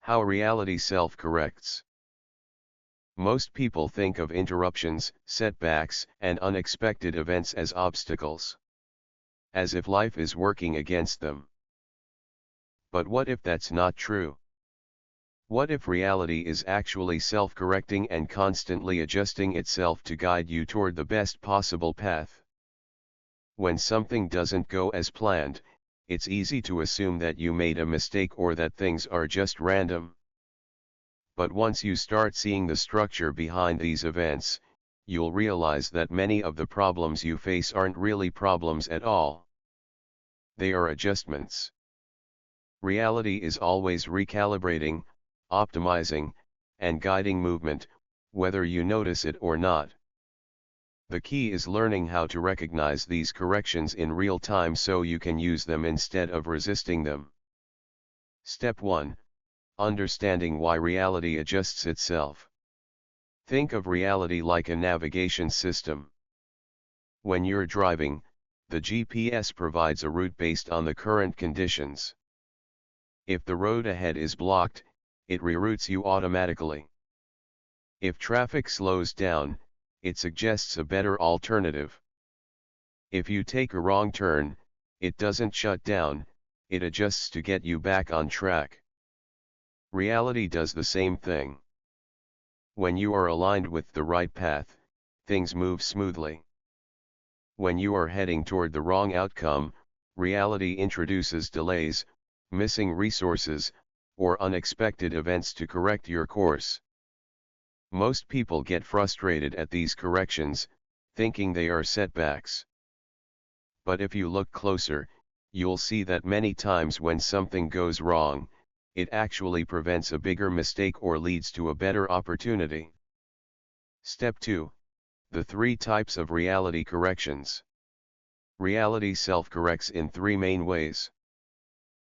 How reality self-corrects. Most people think of interruptions, setbacks, and unexpected events as obstacles. As if life is working against them. But what if that's not true? What if reality is actually self-correcting and constantly adjusting itself to guide you toward the best possible path? When something doesn't go as planned, it's easy to assume that you made a mistake or that things are just random. But once you start seeing the structure behind these events, you'll realize that many of the problems you face aren't really problems at all. They are adjustments. Reality is always recalibrating, optimizing, and guiding movement, whether you notice it or not. The key is learning how to recognize these corrections in real time so you can use them instead of resisting them. Step 1. Understanding why reality adjusts itself. Think of reality like a navigation system. When you're driving, the GPS provides a route based on the current conditions. If the road ahead is blocked, it reroutes you automatically. If traffic slows down, it suggests a better alternative. If you take a wrong turn, it doesn't shut down, it adjusts to get you back on track. Reality does the same thing. When you are aligned with the right path, things move smoothly. When you are heading toward the wrong outcome, reality introduces delays, missing resources, or unexpected events to correct your course. Most people get frustrated at these corrections, thinking they are setbacks. But if you look closer, you'll see that many times when something goes wrong, it actually prevents a bigger mistake or leads to a better opportunity. Step 2. The 3 types of reality corrections. Reality self-corrects in 3 main ways.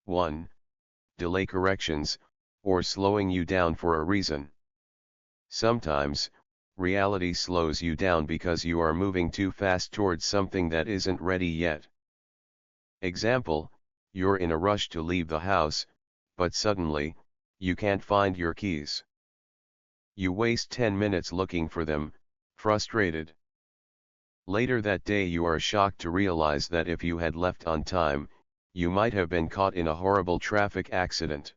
1. Delay corrections, or slowing you down for a reason. Sometimes, reality slows you down because you are moving too fast towards something that isn't ready yet. Example, you're in a rush to leave the house, but suddenly, you can't find your keys. You waste 10 minutes looking for them, frustrated. Later that day you are shocked to realize that if you had left on time, you might have been caught in a horrible traffic accident.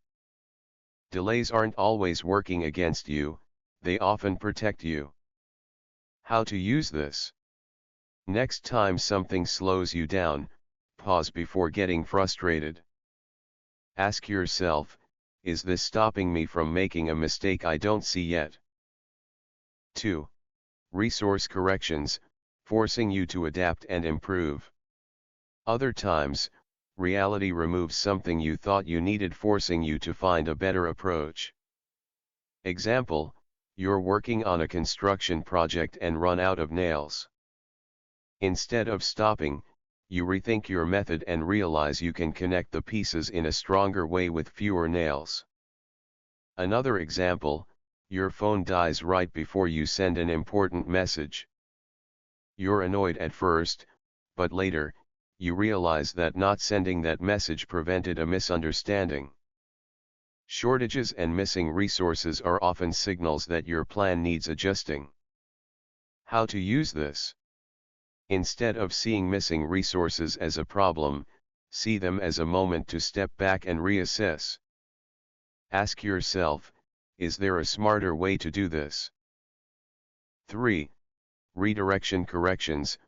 Delays aren't always working against you, they often protect you. How to use this? Next time something slows you down, pause before getting frustrated. Ask yourself, is this stopping me from making a mistake I don't see yet? 2. Resource corrections, forcing you to adapt and improve. Other times, reality removes something you thought you needed, forcing you to find a better approach. Example, you're working on a construction project and run out of nails. Instead of stopping, you rethink your method and realize you can connect the pieces in a stronger way with fewer nails. Another example, your phone dies right before you send an important message. You're annoyed at first, but later, you realize that not sending that message prevented a misunderstanding. Shortages and missing resources are often signals that your plan needs adjusting. How to use this? Instead of seeing missing resources as a problem, see them as a moment to step back and reassess. Ask yourself, is there a smarter way to do this? 3. Redirection corrections,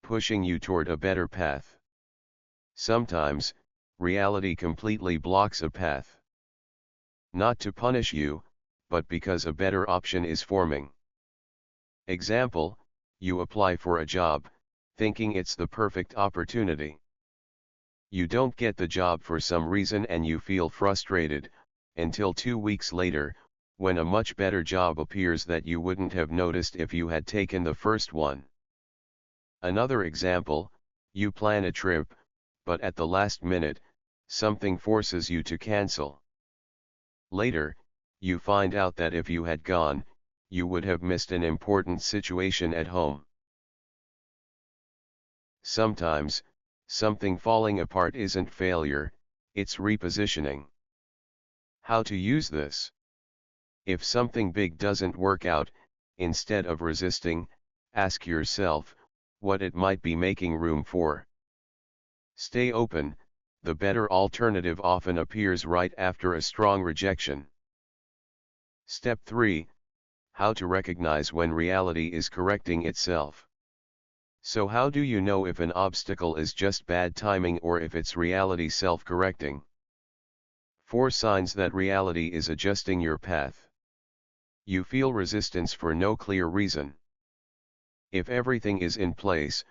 pushing you toward a better path. Sometimes, reality completely blocks a path. Not to punish you, but because a better option is forming. Example, you apply for a job, thinking it's the perfect opportunity. You don't get the job for some reason and you feel frustrated, until 2 weeks later, when a much better job appears that you wouldn't have noticed if you had taken the first one. Another example, you plan a trip, but at the last minute, something forces you to cancel. Later, you find out that if you had gone, you would have missed an important situation at home. Sometimes, something falling apart isn't failure, it's repositioning. How to use this? If something big doesn't work out, instead of resisting, ask yourself what it might be making room for. Stay open. The better alternative often appears right after a strong rejection. Step 3. How to recognize when reality is correcting itself. So how do you know if an obstacle is just bad timing or if it's reality self-correcting? 4 signs that reality is adjusting your path. You feel resistance for no clear reason. If everything is in place,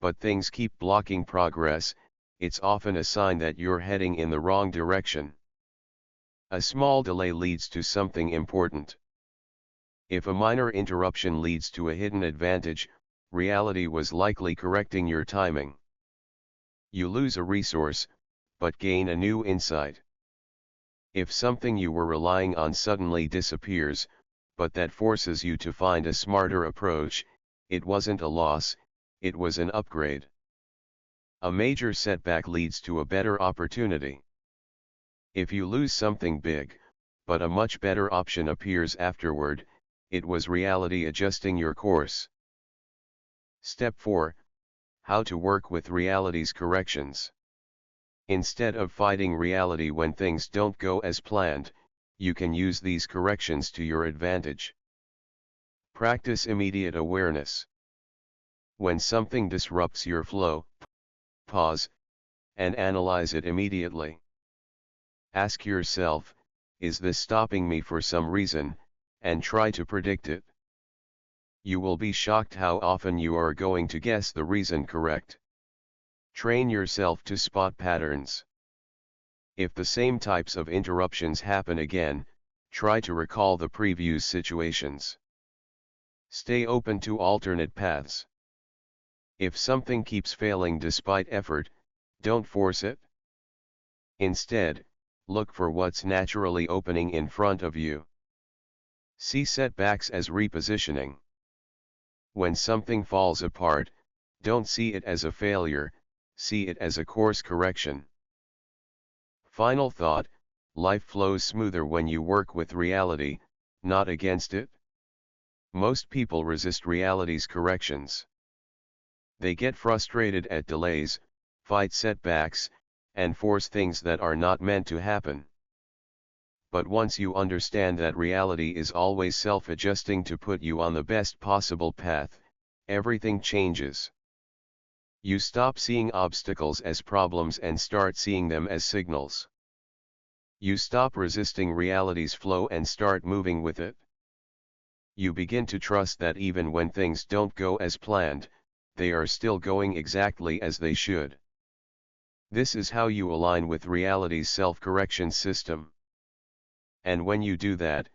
but things keep blocking progress, it's often a sign that you're heading in the wrong direction. A small delay leads to something important. If a minor interruption leads to a hidden advantage, reality was likely correcting your timing. You lose a resource, but gain a new insight. If something you were relying on suddenly disappears, but that forces you to find a smarter approach, it wasn't a loss, it was an upgrade. A major setback leads to a better opportunity. If you lose something big, but a much better option appears afterward, it was reality adjusting your course. Step 4. How to work with reality's corrections. Instead of fighting reality when things don't go as planned, you can use these corrections to your advantage. Practice immediate awareness. When something disrupts your flow, pause, and analyze it immediately. Ask yourself, is this stopping me for some reason, and try to predict it. You will be shocked how often you are going to guess the reason correct. Train yourself to spot patterns. If the same types of interruptions happen again, try to recall the previous situations. Stay open to alternate paths. If something keeps failing despite effort, don't force it. Instead, look for what's naturally opening in front of you. See setbacks as repositioning. When something falls apart, don't see it as a failure, see it as a course correction. Final thought, life flows smoother when you work with reality, not against it. Most people resist reality's corrections. They get frustrated at delays, fight setbacks, and force things that are not meant to happen. But once you understand that reality is always self-adjusting to put you on the best possible path, everything changes. You stop seeing obstacles as problems and start seeing them as signals. You stop resisting reality's flow and start moving with it. You begin to trust that even when things don't go as planned, they are still going exactly as they should. This is how you align with reality's self-correction system. And when you do that,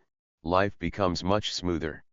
life becomes much smoother.